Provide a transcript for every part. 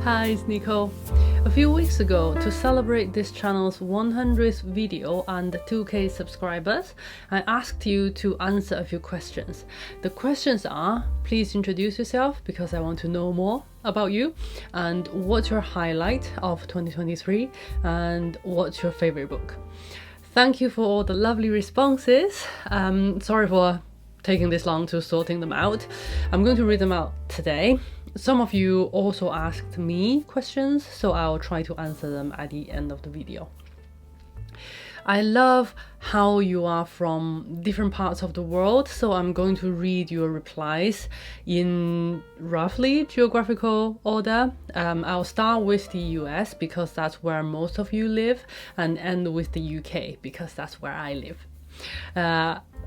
Hi, it's Nico. A few weeks ago, to celebrate this channel's 100th video and 2K subscribers, I asked you to answer a few questions. The questions are, please introduce yourself because I want to know more about you, and what's your highlight of 2023, and what's your favorite book. Thank you for all the lovely responses. Sorry for taking this long to sorting them out. I'm going to read them out today. Some of you also asked me questions, so I'll try to answer them at the end of the video. I love how you are from different parts of the world, so I'm going to read your replies in roughly geographical order. I'll start with the US because that's where most of you live, and end with the UK because that's where I live.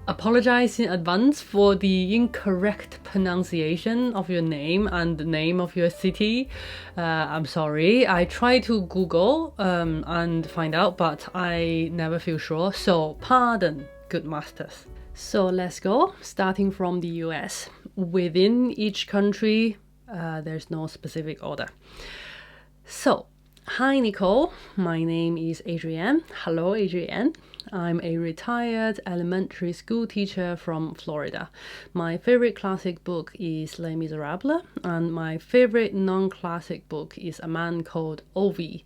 Apologize in advance for the incorrect pronunciation of your name and the name of your city. I'm sorry. I try to Google and find out, but I never feel sure. So pardon, good masters. So let's go, starting from the US. Within each country, there's no specific order. So, hi Nicole, my name is Adrienne. Hello Adrienne. I'm a retired elementary school teacher from Florida. My favorite classic book is Les Miserables, and my favorite non-classic book is A Man Called Ove.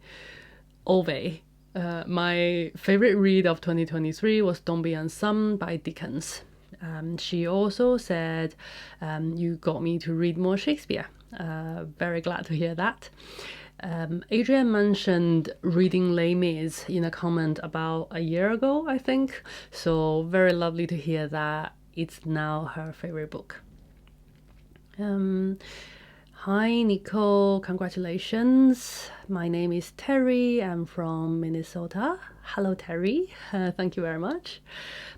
My favorite read of 2023 was Dombey and Son by Dickens. She also said, you got me to read more Shakespeare. Very glad to hear that. Adrienne mentioned reading Les Mis in a comment about a year ago, I think. So very lovely to hear that it's now her favorite book. Hi Nicole, congratulations. My name is Terry. I'm from Minnesota. Hello Terry, thank you very much.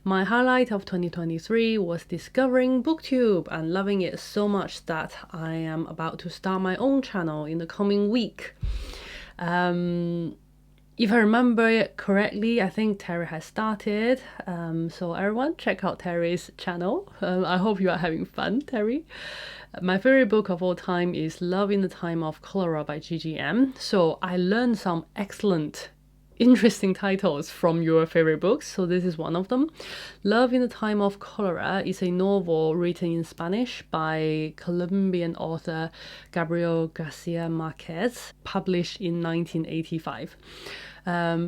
My highlight of 2023 was discovering BookTube and loving it so much that I am about to start my own channel in the coming week. If I remember it correctly, I think Terry has started. So everyone check out Terry's channel. I hope you are having fun, Terry. My favorite book of all time is Love in the Time of Cholera by GGM. So I learned some excellent, interesting titles from your favorite books. So this is one of them. Love in the Time of Cholera is a novel written in Spanish by Colombian author Gabriel Garcia Marquez, published in 1985.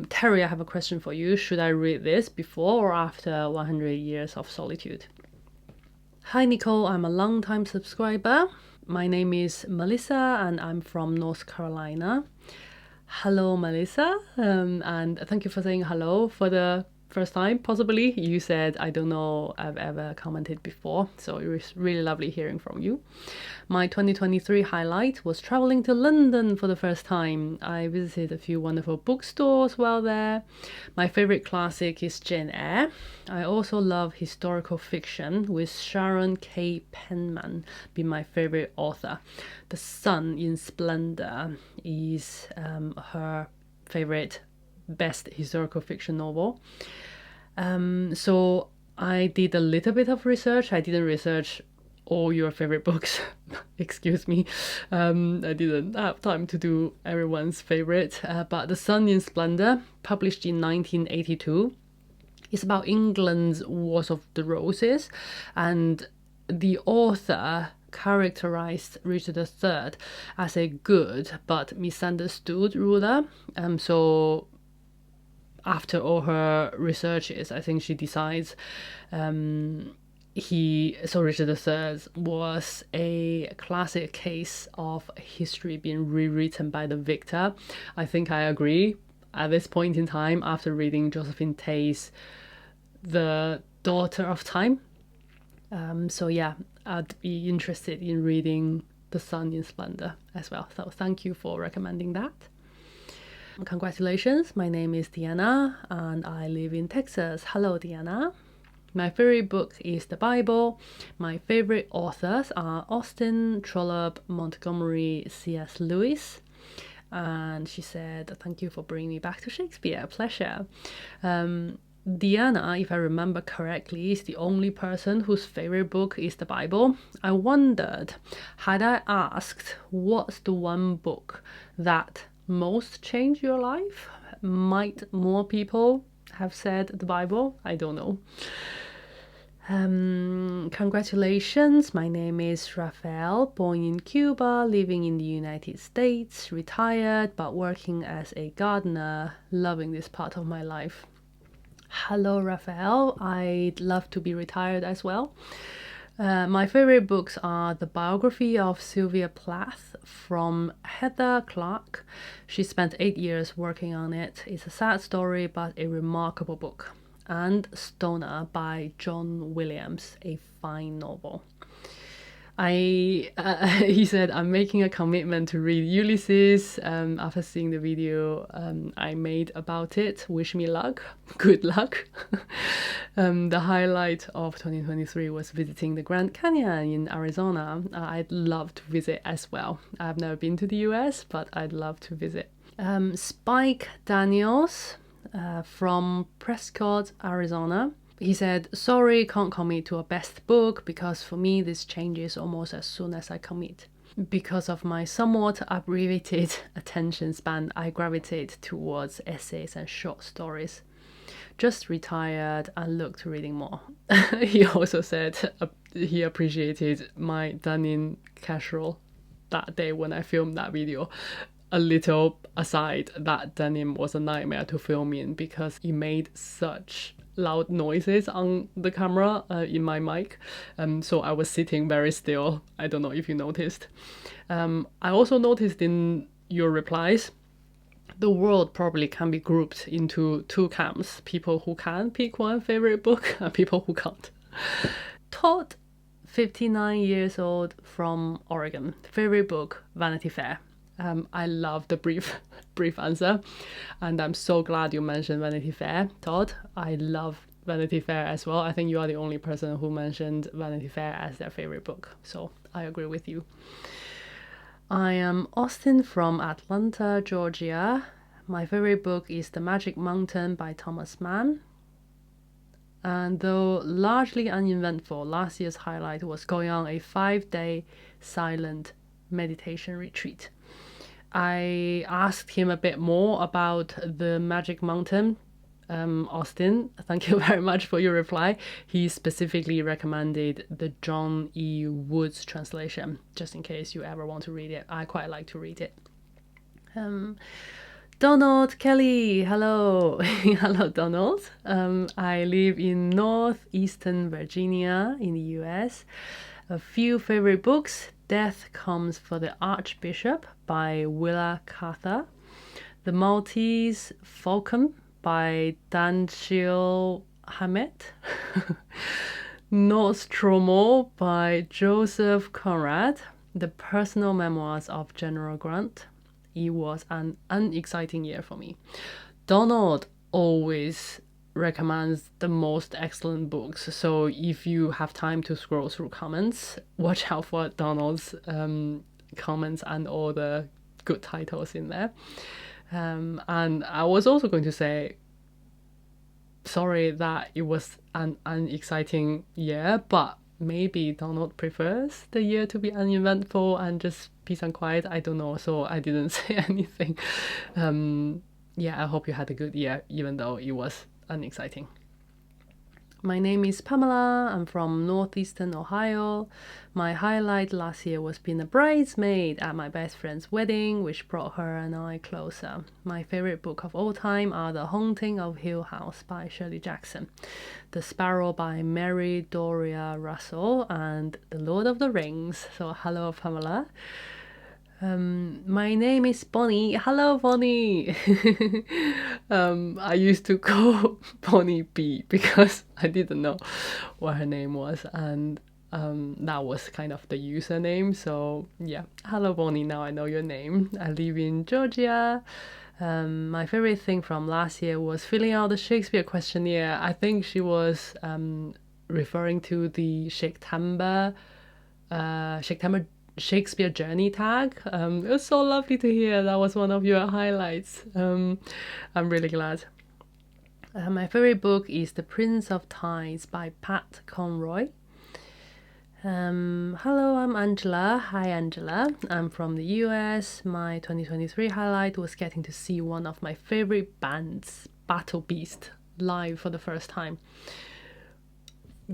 Terry, I have a question for you. Should I read this before or after 100 Years of Solitude? Hi Nicole, I'm a long-time subscriber. My name is Melissa and I'm from North Carolina. Hello Melissa, and thank you for saying hello for the first time, possibly. You said, I don't know I've ever commented before, so it was really lovely hearing from you. My 2023 highlight was traveling to London for the first time. I visited a few wonderful bookstores while there. My favorite classic is Jane Eyre. I also love historical fiction, with Sharon K. Penman being my favorite author. The Sun in Splendor is her favorite best historical fiction novel. So I did a little bit of research. I didn't research all your favorite books. Excuse me. I didn't have time to do everyone's favorite. But The Sun in Splendor, published in 1982, is about England's Wars of the Roses, and the author characterized Richard III as a good but misunderstood ruler. So after all her researches, I think she decides Richard III was a classic case of history being rewritten by the victor. I think I agree at this point in time after reading Josephine Tey's The Daughter of Time. So yeah, I'd be interested in reading The Sun in Splendor as well. So thank you for recommending that. Congratulations, my name is Diana and I live in Texas. Hello Diana. My favorite book is the Bible. My favorite authors are Austen, Trollope, Montgomery, C.S. Lewis. And she said, thank you for bringing me back to Shakespeare. A pleasure. Diana, if I remember correctly, is the only person whose favorite book is the Bible. I wondered, had I asked what's the one book that most changed your life, might more people have said the Bible? I don't know. Congratulations, my name is Rafael, born in Cuba, living in the United States, retired but working as a gardener, loving this part of my life. Hello, Rafael. I'd love to be retired as well. My favorite books are the biography of Sylvia Plath from Heather Clark. She spent 8 years working on it. It's a sad story, but a remarkable book. And Stoner by John Williams, a fine novel. He said, I'm making a commitment to read Ulysses after seeing the video I made about it. Wish me luck. Good luck. The highlight of 2023 was visiting the Grand Canyon in Arizona. I'd love to visit as well. I've never been to the US, but I'd love to visit. Spike Daniels from Prescott, Arizona. He said, sorry, can't commit to a best book because for me this changes almost as soon as I commit. Because of my somewhat abbreviated attention span, I gravitate towards essays and short stories. Just retired and look to reading more. He also said he appreciated my Dunning casserole that day when I filmed that video. A little aside, that denim was a nightmare to film in because it made such loud noises on the camera in my mic, so I was sitting very still. I don't know if you noticed. I also noticed in your replies, the world probably can be grouped into two camps: people who can pick one favorite book and people who can't. Todd, 59 years old, from Oregon. Favorite book, Vanity Fair. I love the brief answer, and I'm so glad you mentioned Vanity Fair, Todd. I love Vanity Fair as well. I think you are the only person who mentioned Vanity Fair as their favorite book, so I agree with you. I am Austin from Atlanta, Georgia. My favorite book is The Magic Mountain by Thomas Mann. And though largely uneventful, last year's highlight was going on a 5-day silent meditation retreat. I asked him a bit more about the Magic Mountain. Austin, thank you very much for your reply. He specifically recommended the John E. Woods translation, just in case you ever want to read it. I quite like to read it. Donald Kelly, hello. Hello, Donald. I live in northeastern Virginia in the US. A few favorite books: Death Comes for the Archbishop by Willa Cather, The Maltese Falcon by Danshil Hamet, Nostromo by Joseph Conrad, The Personal Memoirs of General Grant. It was an unexciting year for me. Donald always recommends the most excellent books, so if you have time to scroll through comments, watch out for Donald's comments and all the good titles in there. And I was also going to say, sorry that it was an unexciting year, but maybe Donald prefers the year to be uneventful and just peace and quiet. I don't know, so I didn't say anything. I hope you had a good year, even though it was unexciting. My name is Pamela. I'm from northeastern Ohio. My highlight last year was being a bridesmaid at my best friend's wedding, which brought her and I closer. My favorite book of all time are The Haunting of Hill House by Shirley Jackson, The Sparrow by Mary Doria Russell, and The Lord of the Rings. So hello, Pamela. My name is Bonnie. Hello, Bonnie. I used to call Bonnie B because I didn't know what her name was, and that was kind of the username. So yeah, hello, Bonnie. Now I know your name. I live in Georgia. My favorite thing from last year was filling out the Shakespeare questionnaire. I think she was referring to the Shakespeare Journey tag. It was so lovely to hear that was one of your highlights. I'm really glad. My favorite book is The Prince of Tides by Pat Conroy. Hello, I'm Angela. Hi, Angela. I'm from the US. My 2023 highlight was getting to see one of my favorite bands, Battle Beast, live for the first time.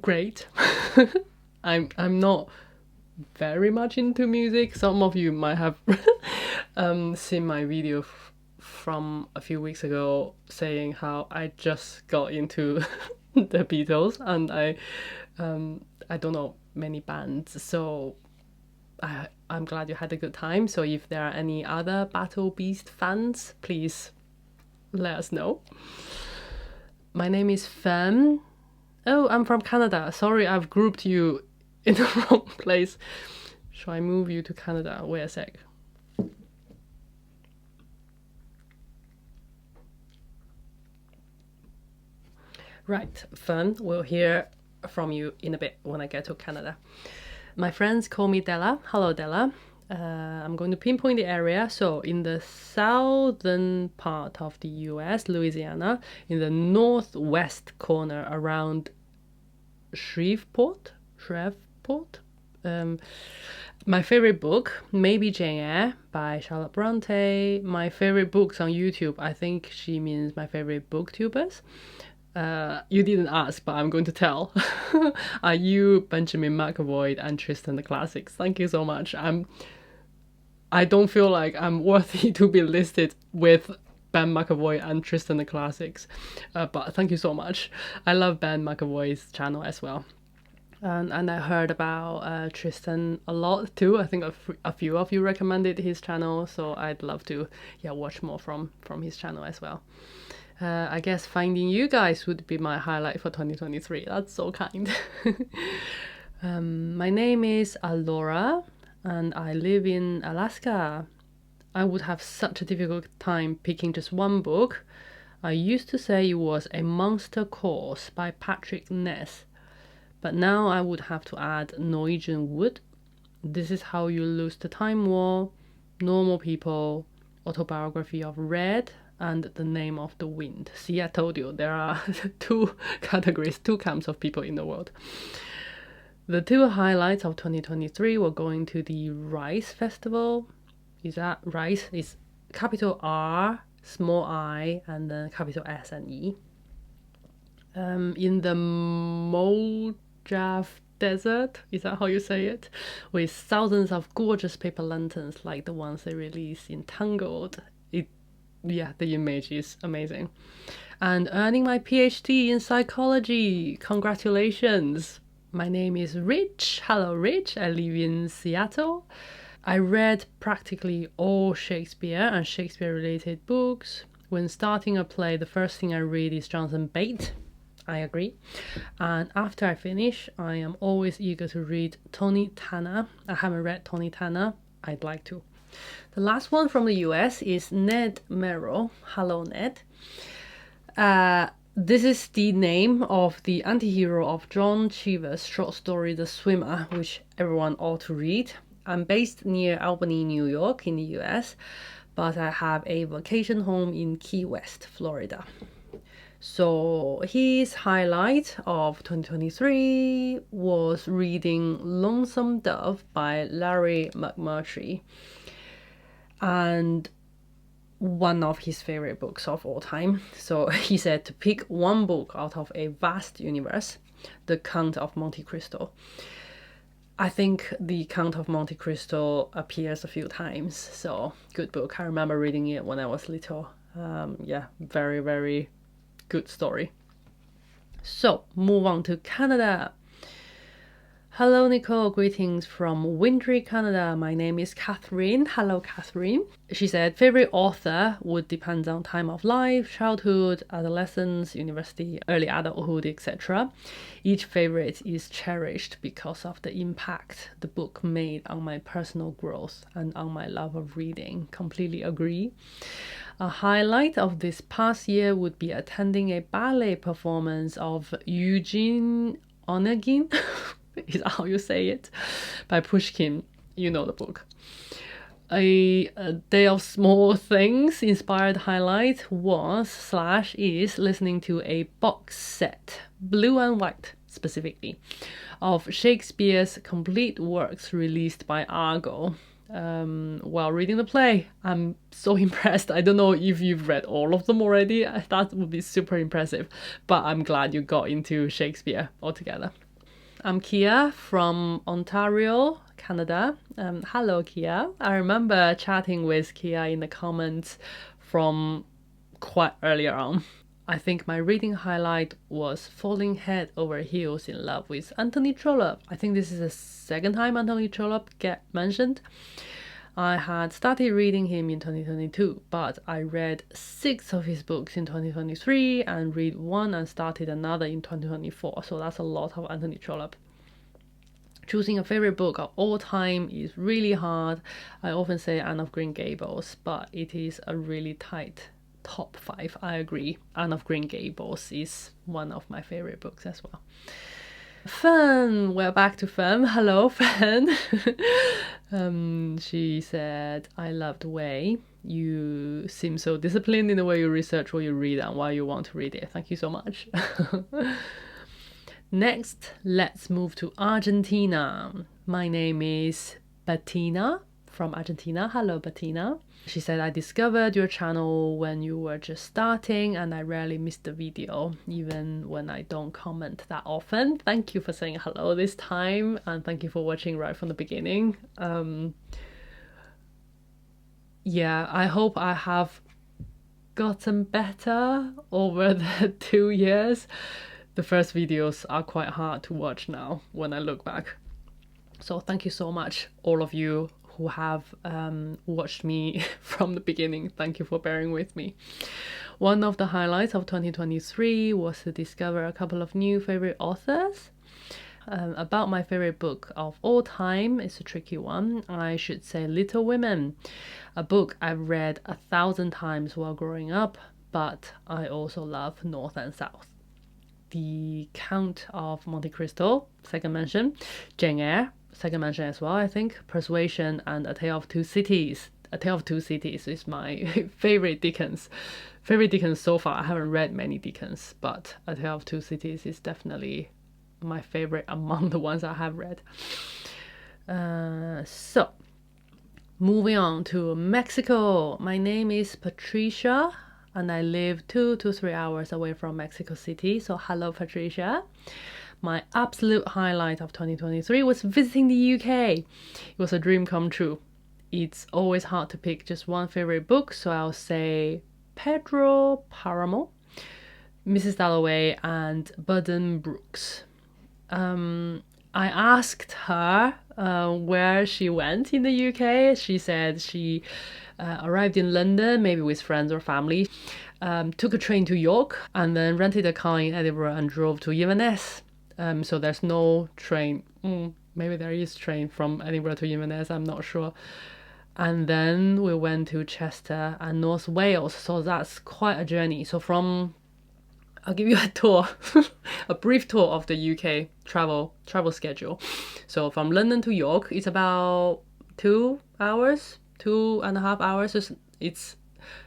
Great. I'm not very much into music. Some of you might have seen my video from a few weeks ago saying how I just got into the Beatles, and I don't know many bands, so I'm glad you had a good time. So if there are any other Battle Beast fans, please let us know. My name is Fem. Oh, I'm from Canada. Sorry, I've grouped you in the wrong place. Shall I move you to Canada? Wait a sec. Right, Fern, we'll hear from you in a bit when I get to Canada. My friends call me Della. Hello, Della. I'm going to pinpoint the area. So in the southern part of the US, Louisiana, in the northwest corner around Shreveport. My favorite book, maybe Jane Eyre by Charlotte Bronte. My favorite books on YouTube, I think she means my favorite booktubers. You didn't ask, but I'm going to tell. Are you Benjamin McAvoy and Tristan the Classics? Thank you so much. I don't feel like I'm worthy to be listed with Ben McAvoy and Tristan the Classics, but thank you so much. I love Ben McAvoy's channel as well. And I heard about Tristan a lot too. I think a few of you recommended his channel, so I'd love to watch more from his channel as well. I guess finding you guys would be my highlight for 2023. That's so kind. My name is Alora and I live in Alaska. I would have such a difficult time picking just one book. I used to say it was A Monster Course by Patrick Ness, but now I would have to add Norwegian Wood, This Is How You Lose the Time War, Normal People, Autobiography of Red, and The Name of the Wind. See, I told you, there are two categories, two camps of people in the world. The two highlights of 2023 were going to the Rice Festival. Is that Rice? Is capital R, small I, and then capital S and E. In the Mojave Desert, is that how you say it? With thousands of gorgeous paper lanterns like the ones they release in Tangled. The image is amazing. And earning my PhD in psychology. Congratulations. My name is Rich. Hello, Rich. I live in Seattle. I read practically all Shakespeare and Shakespeare-related books. When starting a play, the first thing I read is Jonathan Bate. I agree. And after I finish, I am always eager to read Tony Tanner. I haven't read Tony Tanner. I'd like to. The last one from the US is Ned Merrill. Hello, Ned. This is the name of the anti-hero of John Cheever's short story The Swimmer, which everyone ought to read. I'm based near Albany, New York in the US, but I have a vacation home in Key West, Florida. So his highlight of 2023 was reading Lonesome Dove by Larry McMurtry, and one of his favorite books of all time. So he said to pick one book out of a vast universe, The Count of Monte Cristo. I think The Count of Monte Cristo appears a few times, so good book. I remember reading it when I was little. Very, very good story. So, move on to Canada. Hello, Nicole. Greetings from wintry Canada. My name is Catherine. Hello, Catherine. She said, favorite author would depend on time of life, childhood, adolescence, university, early adulthood, etc. Each favorite is cherished because of the impact the book made on my personal growth and on my love of reading. Completely agree. A highlight of this past year would be attending a ballet performance of Eugene Onegin. Is that how you say it? By Pushkin. You know the book. a day of small things inspired highlight was/is listening to a box set, blue and white specifically, of Shakespeare's complete works released by Argo. While reading the play, I'm so impressed. I don't know if you've read all of them already. That would be super impressive, but I'm glad you got into Shakespeare altogether. I'm Kia from Ontario, Canada. Hello, Kia. I remember chatting with Kia in the comments from quite earlier on. I think my reading highlight was falling head over heels in love with Anthony Trollope. I think this is the second time Anthony Trollope get mentioned. I had started reading him in 2022, but I read 6 of his books in 2023 and read one and started another in 2024. So that's a lot of Anthony Trollope. Choosing a favorite book of all time is really hard. I often say Anne of Green Gables, but it is a really tight top 5. I agree. Anne of Green Gables is one of my favorite books as well. Fern, we're back to Fern. Hello, Fern. She said, I loved Way. You seem so disciplined in the way you research what you read and why you want to read it. Thank you so much. Next, let's move to Argentina. My name is Bettina from Argentina. Hello, Bettina. She said, I discovered your channel when you were just starting and I rarely missed the video, even when I don't comment that often. Thank you for saying hello this time and thank you for watching right from the beginning. Yeah, I hope I have gotten better over the 2 years. The first videos are quite hard to watch now when I look back. So thank you so much, all of you who have watched me from the beginning. Thank you for bearing with me. One of the highlights of 2023 was to discover a couple of new favorite authors. About my favorite book of all time, it's a tricky one. I should say Little Women, a book I've read 1,000 times while growing up, but I also love North and South. The Count of Monte Cristo, second mention. Jane Eyre, second mention as well, I think. Persuasion and A Tale of Two Cities. A Tale of Two Cities is my favorite Dickens. Favorite Dickens so far. I haven't read many Dickens, but A Tale of Two Cities is definitely my favorite among the ones I have read. So, moving on to Mexico. My name is Patricia and I live 2 to 3 hours away from Mexico City. So hello, Patricia. My absolute highlight of 2023 was visiting the UK. It was a dream come true. It's always hard to pick just one favorite book, so I'll say Pedro Páramo, Mrs. Dalloway, and Buddenbrooks. I asked her where she went in the UK. She said she arrived in London, maybe with friends or family, took a train to York, and then rented a car in Edinburgh and drove to Inverness. So there's no train. Maybe there is train from Edinburgh to Inverness, I'm not sure. And then we went to Chester and North Wales. So that's quite a journey. So I'll give you a tour, a brief tour of the UK travel schedule. So from London to York, it's about 2 hours, 2.5 hours. It's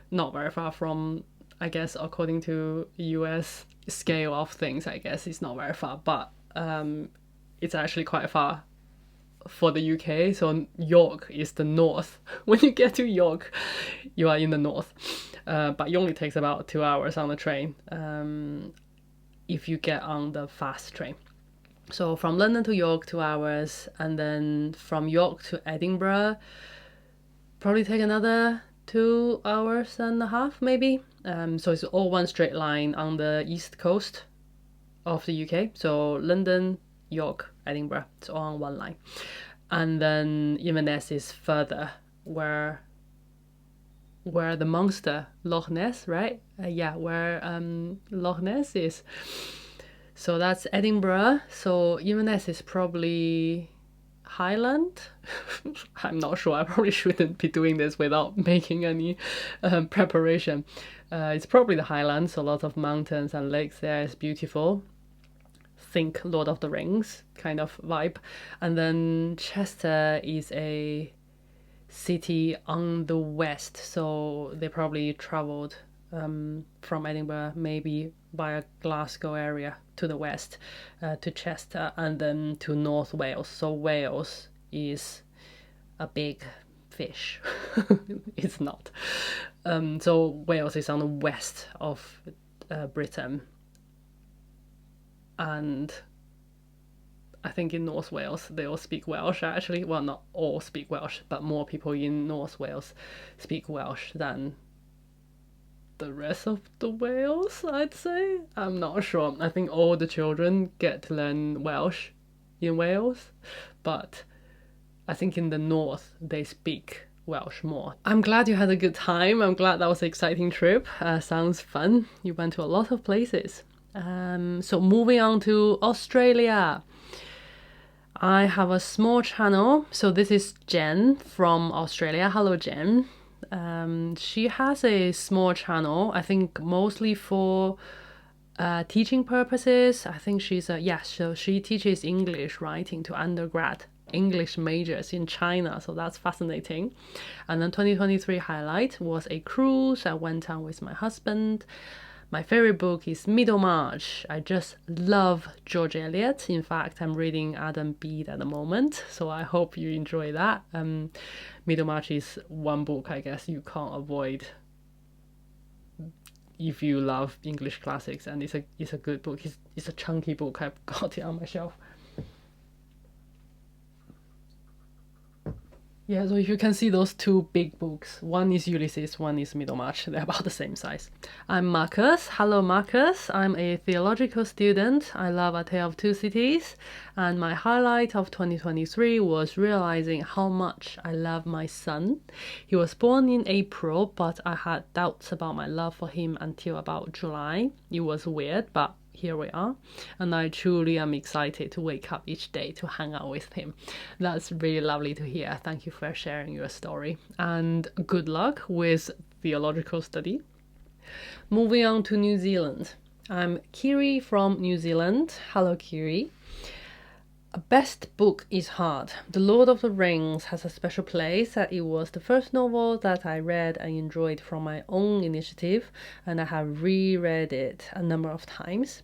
not very far from, I guess, according to US scale of things, I guess it's not very far, but it's actually quite far for the UK. So York is the north. When you get to York, you are in the north. But it only takes about 2 hours on the train if you get on the fast train. So from London to York, 2 hours, and then from York to Edinburgh, probably take another 2.5 hours maybe. So it's all one straight line on the east coast of the UK. So London, York, Edinburgh, it's all on one line. And then Inverness is further, where the monster, Loch Ness, right? Where Loch Ness is. So that's Edinburgh. So Inverness is probably Highland. I'm not sure. I probably shouldn't be doing this without making any preparation. It's probably the Highlands, so lots of mountains and lakes there. It's beautiful. Think Lord of the Rings kind of vibe. And then Chester is a city on the west, so they probably traveled from Edinburgh, maybe via Glasgow area to the west, to Chester, and then to North Wales. So Wales is a big fish. It's not. So Wales is on the west of Britain, and I think in North Wales they all speak Welsh actually. Well, not all speak Welsh, but more people in North Wales speak Welsh than the rest of the Wales, I'd say. I'm not sure. I think all the children get to learn Welsh in Wales, but I think in the north they speak Welsh more. I'm glad you had a good time. I'm glad that was an exciting trip. Sounds fun. You went to a lot of places. So moving on to Australia. I have a small channel. So this is Jen from Australia. Hello, Jen. She has a small channel, I think mostly for teaching purposes. I think so she teaches English writing to undergrad English majors in China, so that's fascinating. And then 2023 highlight was a cruise I went on with my husband. My favorite book is Middlemarch. I just love George Eliot. In fact, I'm reading Adam Bede at the moment, so I hope you enjoy that. Middlemarch is one book I guess you can't avoid if you love English classics, and it's a good book. It's a chunky book. I've got it on my shelf. Yeah, so if you can see those two big books, one is Ulysses, one is Middlemarch. They're about the same size. I'm Marcus. Hello, Marcus. I'm a theological student. I love A Tale of Two Cities. And my highlight of 2023 was realizing how much I love my son. He was born in April, but I had doubts about my love for him until about July. It was weird, but here we are, and I truly am excited to wake up each day to hang out with him. That's really lovely to hear. Thank you for sharing your story, and good luck with theological study. Moving on to New Zealand. I'm Kiri from New Zealand. Hello, Kiri. A best book is hard. The Lord of the Rings has a special place, that it was the first novel that I read and enjoyed from my own initiative, and I have reread it a number of times.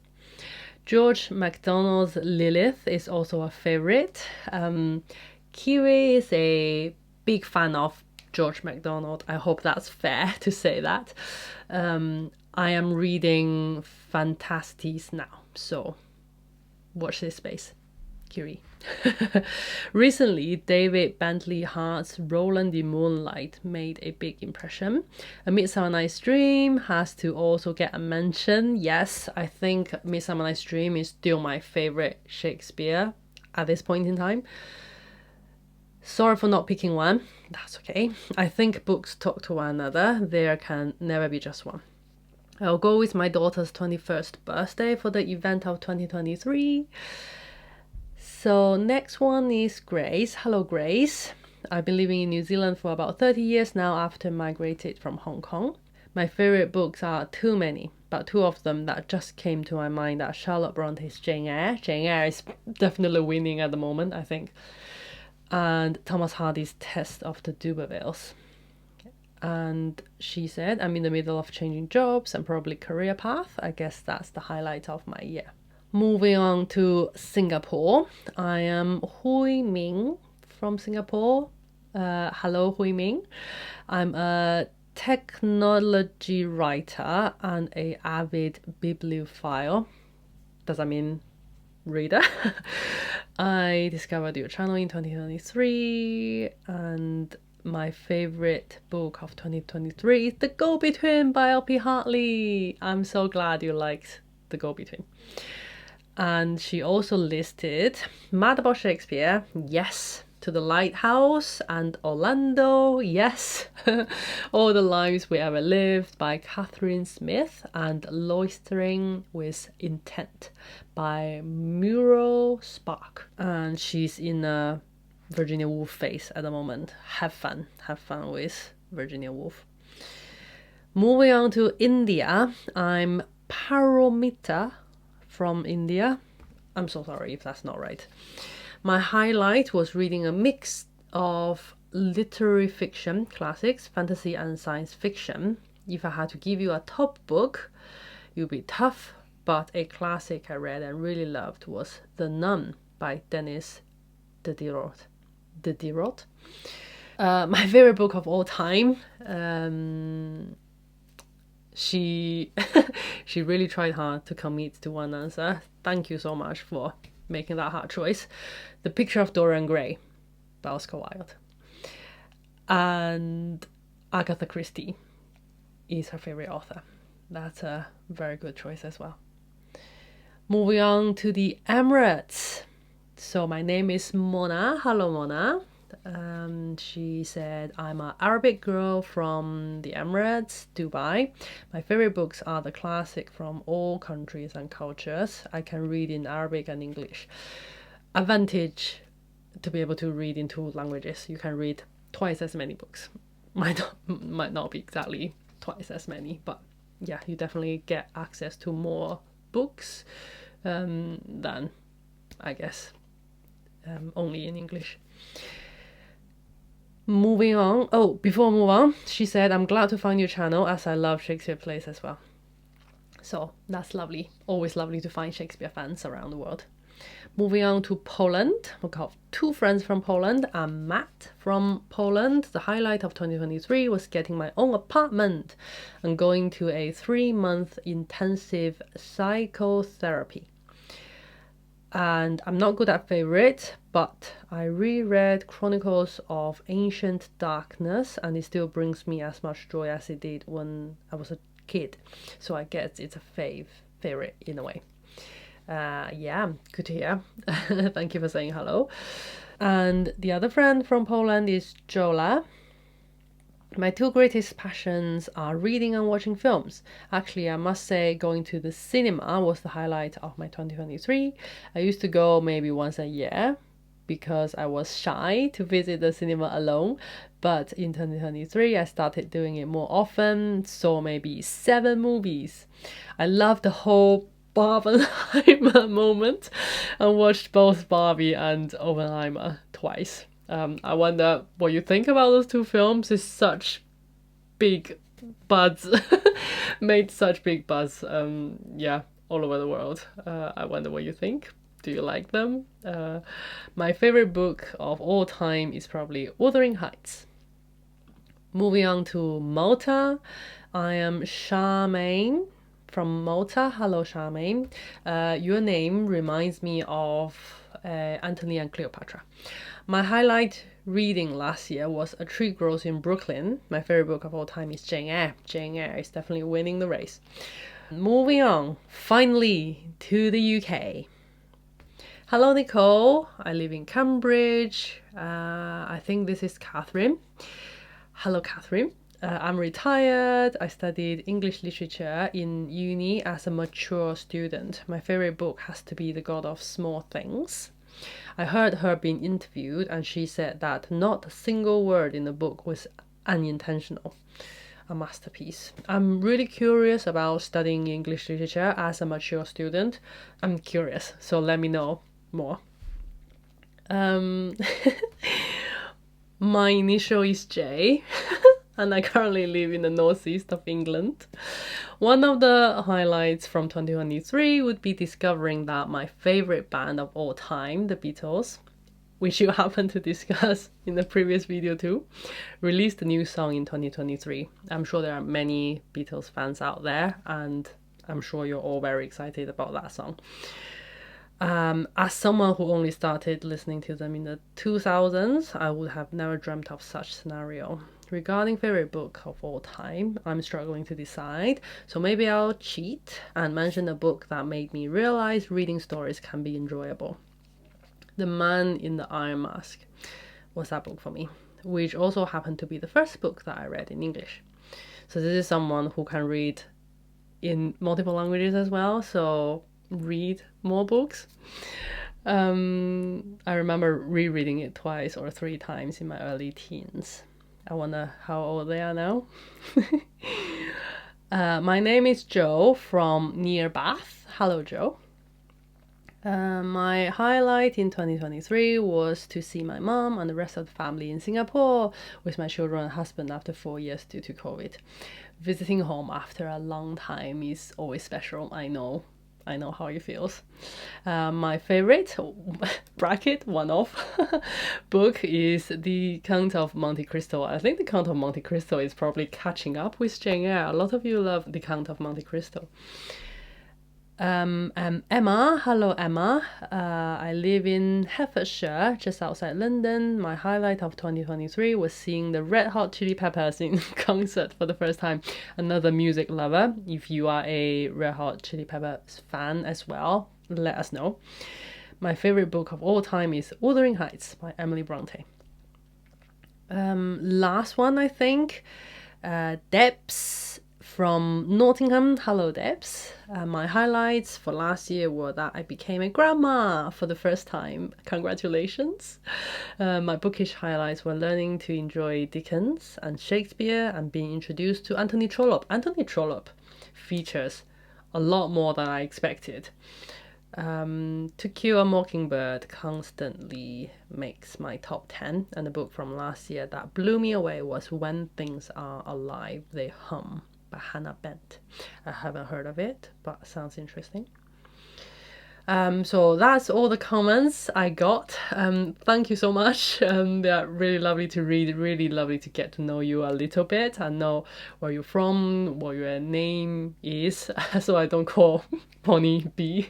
George MacDonald's Lilith is also a favorite. Kiri is a big fan of George MacDonald. I hope that's fair to say that. I am reading Phantastes now, so watch this space. Kiri. Recently, David Bentley Hart's Roland in Moonlight made a big impression. A Midsummer Night's Dream has to also get a mention. Yes, I think Midsummer Night's Dream is still my favorite Shakespeare at this point in time. Sorry for not picking one. That's okay. I think books talk to one another. There can never be just one. I'll go with my daughter's 21st birthday for the event of 2023. So next one is Grace. Hello, Grace. I've been living in New Zealand for about 30 years now after migrated from Hong Kong. My favorite books are too many, but two of them that just came to my mind are Charlotte Bronte's Jane Eyre. Jane Eyre is definitely winning at the moment, I think. And Thomas Hardy's Test of the D'Urbervilles. And she said, I'm in the middle of changing jobs and probably career path. I guess that's the highlight of my year. Moving on to Singapore, I am Hui Ming from Singapore. Hello, Hui Ming. I'm a technology writer and an avid bibliophile. Does that mean reader? I discovered your channel in 2023, and my favorite book of 2023 is The Go-Between by L.P. Hartley. I'm so glad you liked The Go-Between. And she also listed Mad About Shakespeare, yes. To the Lighthouse and Orlando, yes. All the Lives We Ever Lived by Catherine Smith, and Loitering with Intent by Muriel Spark. And she's in a Virginia Woolf phase at the moment. Have fun with Virginia Woolf. Moving on to India, I'm Paromita from India. I'm so sorry if that's not right. My highlight was reading a mix of literary fiction, classics, fantasy and science fiction. If I had to give you a top book, it would be tough, but a classic I read and really loved was The Nun by Denis Diderot. My favorite book of all time. She really tried hard to commit to one answer. Thank you so much for making that hard choice. The Picture of Dorian Gray by Oscar Wilde. And Agatha Christie is her favorite author. That's a very good choice as well. Moving on to the Emirates. So my name is Mona. Hello, Mona. She said, I'm an Arabic girl from the Emirates, Dubai. My favorite books are the classic from all countries and cultures. I can read in Arabic and English. Advantage to be able to read in two languages. You can read twice as many books. Might not be exactly twice as many, but yeah, you definitely get access to more books than, I guess, only in English. Moving on. Oh, before I move on, she said, I'm glad to find your channel as I love Shakespeare plays as well. So that's lovely. Always lovely to find Shakespeare fans around the world. Moving on to Poland. We got two friends from Poland and Matt from Poland. The highlight of 2023 was getting my own apartment and going to a 3-month intensive psychotherapy. And I'm not good at favorite, but I reread Chronicles of Ancient Darkness and it still brings me as much joy as it did when I was a kid. So I guess it's a favorite in a way. Yeah, good to hear. Thank you for saying hello. And the other friend from Poland is Jola. My two greatest passions are reading and watching films. Actually, I must say going to the cinema was the highlight of my 2023. I used to go maybe once a year because I was shy to visit the cinema alone. But in 2023, I started doing it more often, saw maybe 7 movies. I love the whole Barbenheimer moment and watched both Barbie and Oppenheimer twice. I wonder what you think about those two films. It's such big buzz, made such big buzz, yeah, all over the world. I wonder what you think. Do you like them? My favorite book of all time is probably Wuthering Heights. Moving on to Malta, I am Charmaine from Malta. Hello, Charmaine. Your name reminds me of Antony and Cleopatra. My highlight reading last year was A Tree Grows in Brooklyn. My favorite book of all time is Jane Eyre. Jane Eyre is definitely winning the race. Moving on, finally, to the UK. Hello, Nicole. I live in Cambridge. I think this is Catherine. Hello, Catherine. I'm retired. I studied English literature in uni as a mature student. My favorite book has to be The God of Small Things. I heard her being interviewed and she said that not a single word in the book was unintentional. A masterpiece. I'm really curious about studying English literature as a mature student. I'm curious, so let me know more. My initial is J. And I currently live in the northeast of England. One of the highlights from 2023 would be discovering that my favorite band of all time, the Beatles, which you happened to discuss in the previous video too, released a new song in 2023. I'm sure there are many Beatles fans out there, and I'm sure you're all very excited about that song. As someone who only started listening to them in the 2000s, I would have never dreamt of such scenario. Regarding favorite book of all time, I'm struggling to decide, so maybe I'll cheat and mention a book that made me realize reading stories can be enjoyable. The Man in the Iron Mask was that book for me, which also happened to be the first book that I read in English. So this is someone who can read in multiple languages as well, so read more books. I remember rereading it 2 or 3 times in my early teens. I wonder how old they are now. My name is Joe from near Bath. Hello, Joe. My highlight in 2023 was to see my mom and the rest of the family in Singapore with my children and husband after 4 years due to COVID. Visiting home after a long time is always special. I know how it feels. My favorite bracket one-off book is The Count of Monte Cristo. I think The Count of Monte Cristo is probably catching up with Jane Eyre. A lot of you love The Count of Monte Cristo. Emma, hello Emma. I live in Hertfordshire, just outside London. My highlight of 2023 was seeing the Red Hot Chili Peppers in concert for the first time. Another music lover, if you are a Red Hot Chili Peppers fan as well, let us know. My favorite book of all time is Wuthering Heights by Emily Bronte. Last one, I think, Debs from Nottingham. Hello, Debs. My highlights for last year were that I became a grandma for the first time. Congratulations. My bookish highlights were learning to enjoy Dickens and Shakespeare and being introduced to Anthony Trollope. Anthony Trollope features a lot more than I expected. To Kill a Mockingbird constantly makes my top 10, and the book from last year that blew me away was When Things Are Alive, They Hum by Hannah Bent. I haven't heard of it, but sounds interesting. So that's all the comments I got. Thank you so much. They are really lovely to read, really lovely to get to know you a little bit and know where you're from, what your name is, so I don't call Bonnie B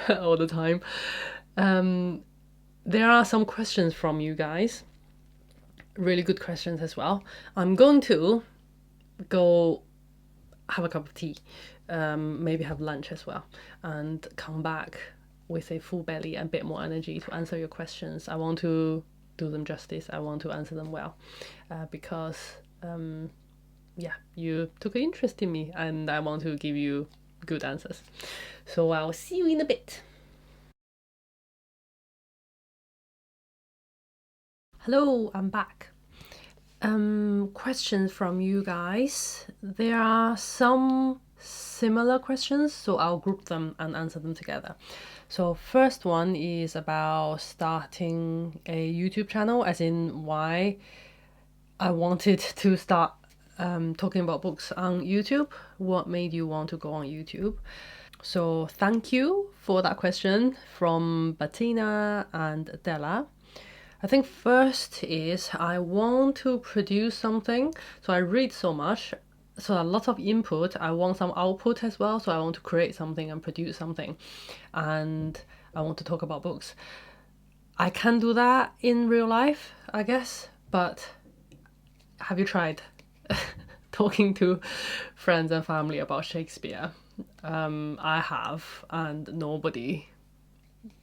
all the time. There are some questions from you guys. Really good questions as well. I'm going to go have a cup of tea, maybe have lunch as well, and come back with a full belly and a bit more energy to answer your questions. I want to do them justice. I want to answer them well, because you took an interest in me and I want to give you good answers. So I'll see you in a bit. Hello, I'm back. Questions from you guys. There are some similar questions, so I'll group them and answer them together. So first one is about starting a YouTube channel, as in why I wanted to start talking about books on YouTube. What made you want to go on YouTube? So thank you for that question from Bettina and Della. I think first is I want to produce something. So I read so much, so a lot of input. I want some output as well. So I want to create something and produce something. And I want to talk about books. I can do that in real life, I guess. But have you tried talking to friends and family about Shakespeare? I have, and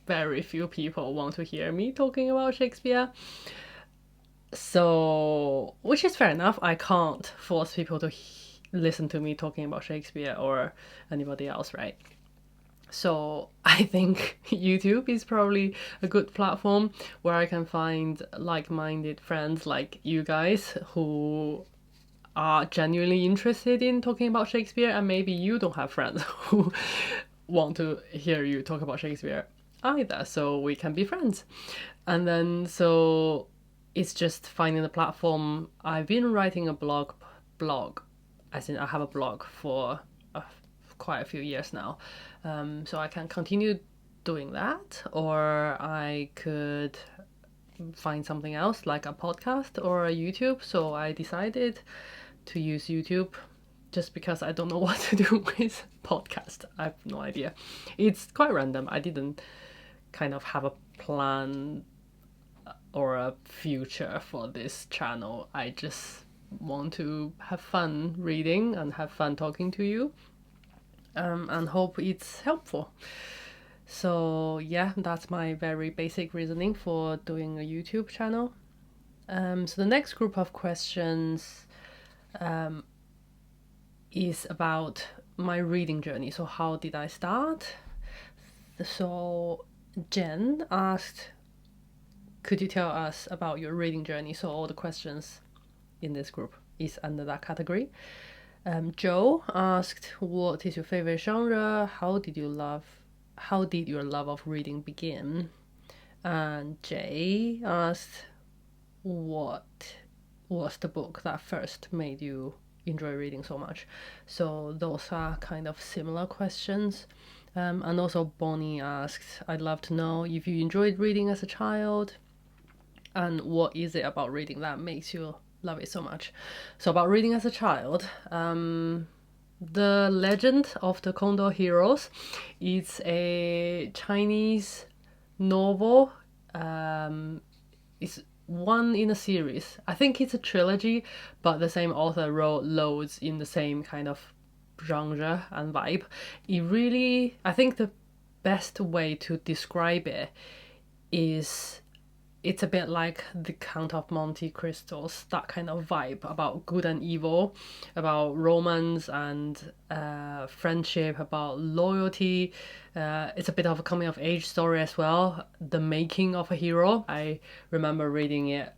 very few people want to hear me talking about Shakespeare. So, which is fair enough. I can't force people to listen to me talking about Shakespeare or anybody else, right? So I think YouTube is probably a good platform where I can find like-minded friends like you guys who are genuinely interested in talking about Shakespeare, and maybe you don't have friends who want to hear you talk about Shakespeare either, so we can be friends. And then so it's just finding the platform. I've been writing a blog, as in I have a blog for quite a few years now, so I can continue doing that, or I could find something else like a podcast or a YouTube. So I decided to use YouTube just because I don't know what to do with podcast. I have no idea. It's quite random. I didn't kind of have a plan or a future for this channel. I just want to have fun reading and have fun talking to you, and hope it's helpful. So yeah, that's my very basic reasoning for doing a YouTube channel. So the next group of questions is about my reading journey. So how did I start? So Jen asked, could you tell us about your reading journey? So all the questions in this group is under that category. Joe asked, what is your favorite genre? How did you love how did your love of reading begin? And Jay asked, what was the book that first made you enjoy reading so much? So those are kind of similar questions. And also Bonnie asked, I'd love to know if you enjoyed reading as a child, and what is it about reading that makes you love it so much? So about reading as a child, The Legend of the Condor Heroes is a Chinese novel. It's one in a series. I think it's a trilogy, but the same author wrote loads in the same kind of genre and vibe. It really, I think the best way to describe it is it's a bit like the Count of Monte Cristo's, that kind of vibe about good and evil, about romance and friendship, about loyalty. It's a bit of a coming of age story as well, the making of a hero. I remember reading it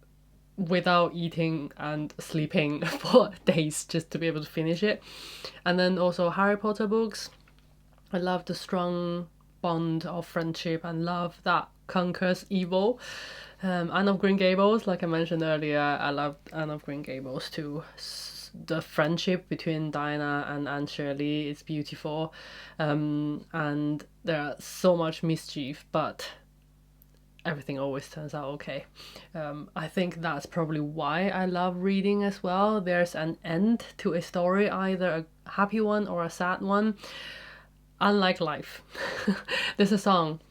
without eating and sleeping for days just to be able to finish it. And then also Harry Potter books. I love the strong bond of friendship and love that conquers evil. Anne of Green Gables, like I mentioned earlier, I loved Anne of Green Gables too. The friendship between Diana and Anne Shirley is beautiful, and there are so much mischief, but everything always turns out okay. I think that's probably why I love reading as well. There's an end to a story, either a happy one or a sad one. Unlike life. There's a song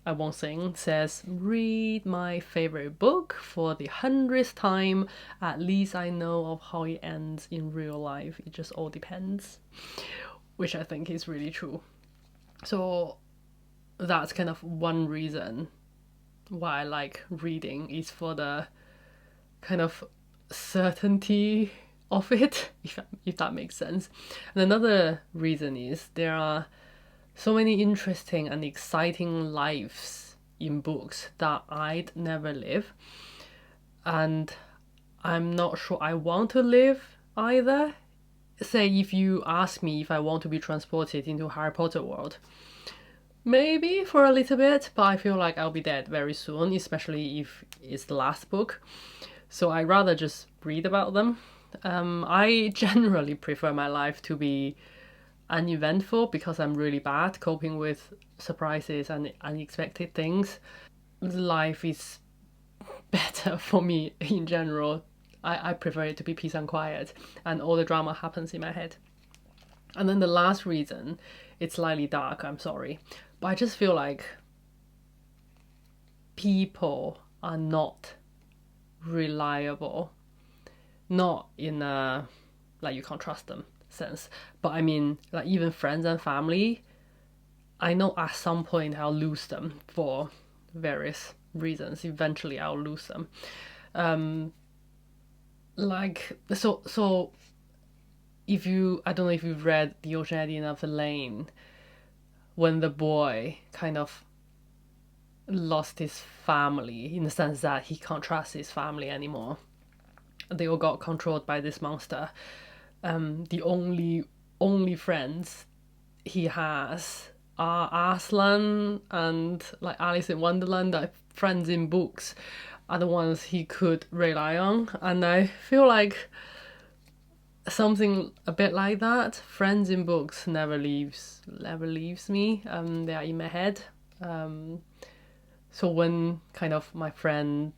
I won't sing, says, read my favorite book for the 100th time. At least I know of how it ends in real life. It just all depends. Which I think is really true. So that's kind of one reason why I like reading, is for the kind of certainty of it, if that makes sense. And another reason is there are so many interesting and exciting lives in books that I'd never live, and I'm not sure I want to live either. Say if you ask me if I want to be transported into Harry Potter world, maybe for a little bit, but I feel like I'll be dead very soon, especially if it's the last book. So I'd rather just read about them. I generally prefer my life to be uneventful because I'm really bad coping with surprises and unexpected things. Life is better for me in general. I prefer it to be peace and quiet, and all the drama happens in my head. And then the last reason, it's slightly dark, I'm sorry, but I just feel like people are not reliable. Not in a, like, you can't trust them sense, but I mean, like, even friends and family, I know at some point I'll lose them for various reasons. Eventually I'll lose them. So if you, I don't know if you've read The Ocean at the End of the Lane, when the boy kind of lost his family, in the sense that he can't trust his family anymore, they all got controlled by this monster. The only friends he has are Aslan and, like, Alice in Wonderland, that friends in books are the ones he could rely on. And I feel like something a bit like that, friends in books, never leaves me. They are in my head. So when kind of my friend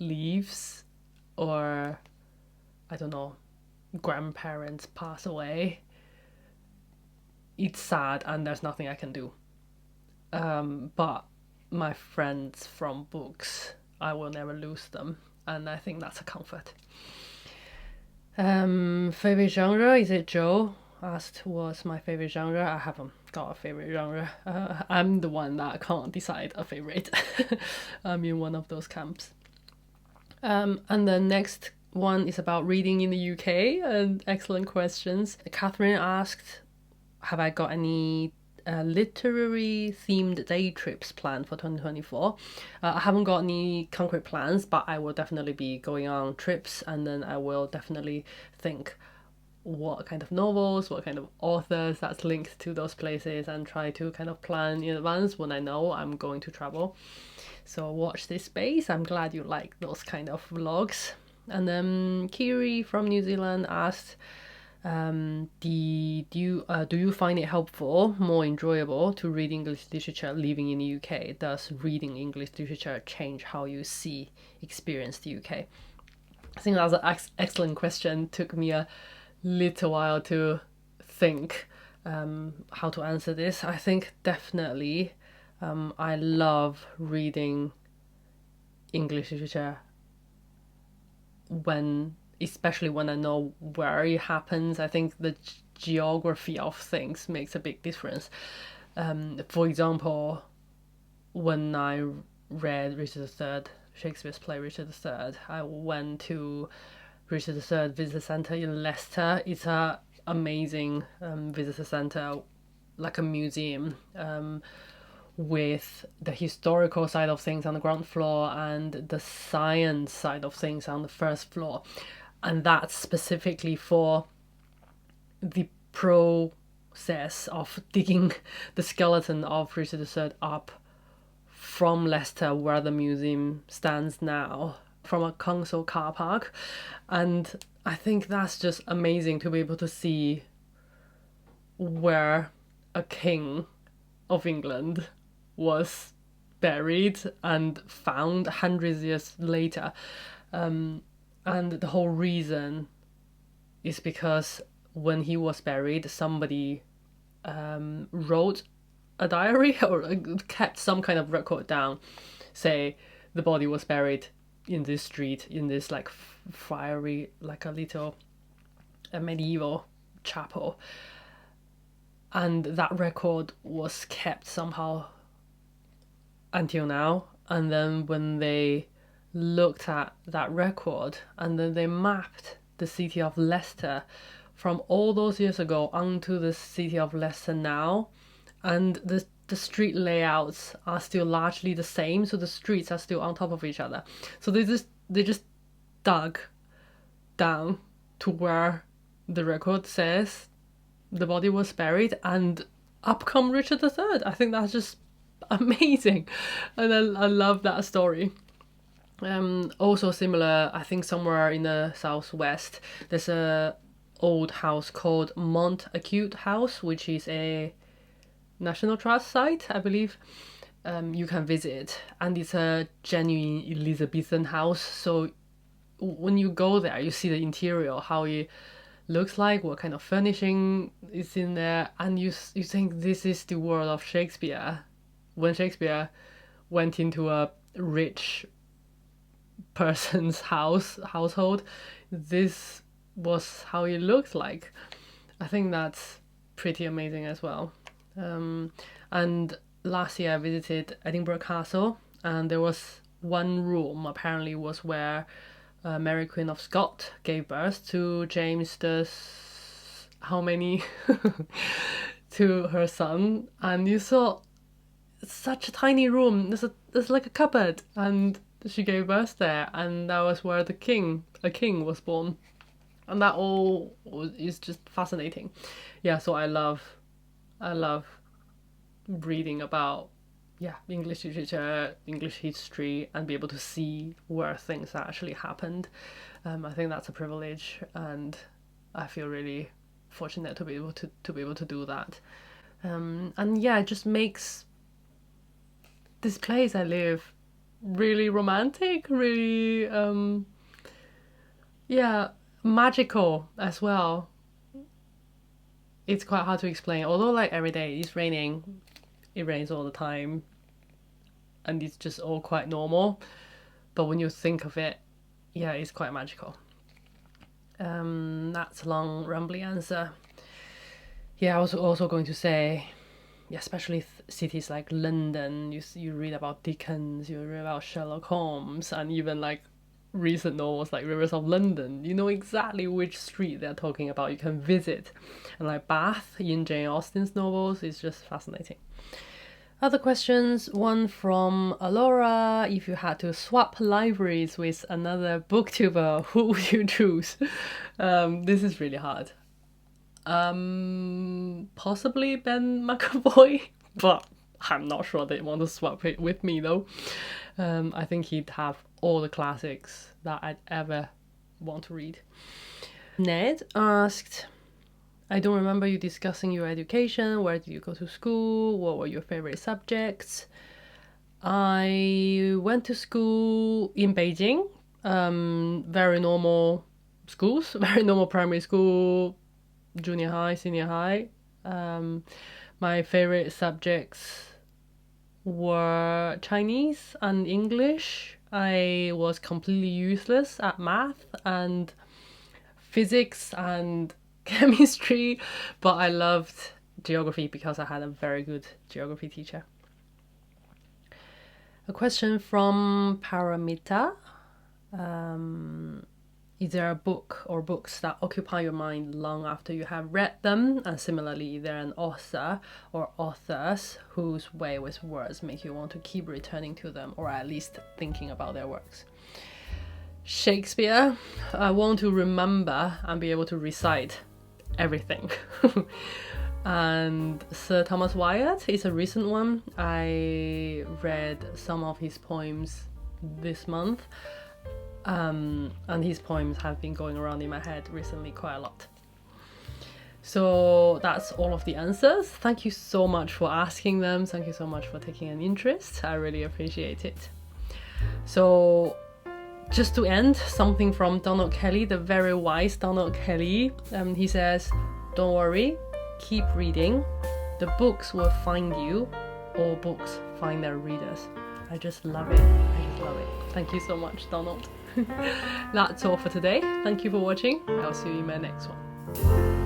leaves, or I don't know, grandparents pass away, it's sad and there's nothing I can do. But my friends from books, I will never lose them, and I think that's a comfort. Favorite genre, is it Joe asked what's my favorite genre? I haven't got a favorite genre. I'm the one that can't decide a favorite. I'm in one of those camps. And the next one is about reading in the UK, and excellent questions. Catherine asked, have I got any literary themed day trips planned for 2024? I haven't got any concrete plans, but I will definitely be going on trips, and then I will definitely think what kind of novels, what kind of authors that's linked to those places, and try to kind of plan in advance when I know I'm going to travel. So watch this space. I'm glad you like those kind of vlogs. And then Kiri from New Zealand asked, do you find it helpful, more enjoyable to read English literature living in the UK? Does reading English literature change how you experience the UK? I think that's an excellent question. Took me a little while to think how to answer this. I think definitely I love reading English literature especially when I know where it happens. I think the geography of things makes a big difference. For example, when I read Richard III, Shakespeare's play Richard III, I went to Richard III Visitor Centre in Leicester. It's a amazing visitor centre, like a museum, with the historical side of things on the ground floor and the science side of things on the first floor. And that's specifically for the process of digging the skeleton of Richard III up from Leicester, where the museum stands now, from a council car park. And I think that's just amazing to be able to see where a king of England was buried and found hundreds of years later. And the whole reason is because when he was buried, somebody wrote a diary or kept some kind of record down, say the body was buried in this street, in this like friary, like a medieval chapel. And that record was kept somehow until now. And then when they looked at that record and then they mapped the city of Leicester from all those years ago onto the city of Leicester now, and the street layouts are still largely the same, so the streets are still on top of each other. So they just dug down to where the record says the body was buried, and up come Richard III. I think that's just amazing, and I love that story. Also similar, I think somewhere in the southwest, there's a old house called Montacute House, which is a National Trust site, I believe. You can visit, and it's a genuine Elizabethan house. So when you go there, you see the interior, how it looks like, what kind of furnishing is in there, and you think this is the world of Shakespeare. When Shakespeare went into a rich person's household, this was how it looked like. I think that's pretty amazing as well. And last year I visited Edinburgh Castle, and there was one room apparently was where Mary Queen of Scots gave birth to James the how many to her son, and you saw such a tiny room. There's like a cupboard, and she gave birth there, and that was where a king was born, and that all is just fascinating. Yeah, so I love reading about English literature, English history, and be able to see where things actually happened. I think that's a privilege, and I feel really fortunate to be able to do that. And yeah, it just makes this place I live really romantic, really magical as well. It's quite hard to explain, although like every day it's raining, it rains all the time, and it's just all quite normal. But when you think of it, yeah, it's quite magical. That's a long rambly answer. Yeah, I was also going to say, especially cities like London, you read about Dickens, you read about Sherlock Holmes, and even like recent novels like Rivers of London, you know exactly which street they're talking about. You can visit. And like Bath in Jane Austen's novels is just fascinating. Other questions, one from Alora: if you had to swap libraries with another booktuber, who would you choose? This is really hard. Possibly Ben McAvoy, but I'm not sure they want to swap it with me though. I think he'd have all the classics that I'd ever want to read. Ned asked, I don't remember you discussing your education. Where did you go to school? What were your favorite subjects? I went to school in Beijing. Very normal schools, very normal primary school, junior high, senior high. My favorite subjects were Chinese and English. I was completely useless at math and physics and chemistry, but I loved geography because I had a very good geography teacher. A question from Paramita. Is there a book or books that occupy your mind long after you have read them? And similarly, is there an author or authors whose way with words make you want to keep returning to them, or at least thinking about their works? Shakespeare. I want to remember and be able to recite everything. And Sir Thomas Wyatt is a recent one. I read some of his poems this month. And his poems have been going around in my head recently quite a lot. So that's all of the answers. Thank you so much for asking them. Thank you so much for taking an interest. I really appreciate it. So just to end, something from Donald Kelly, the very wise Donald Kelly. He says, don't worry, keep reading. The books will find you. All books find their readers. I just love it. I just love it. Thank you so much, Donald. That's all for today. Thank you for watching. I'll see you in my next one.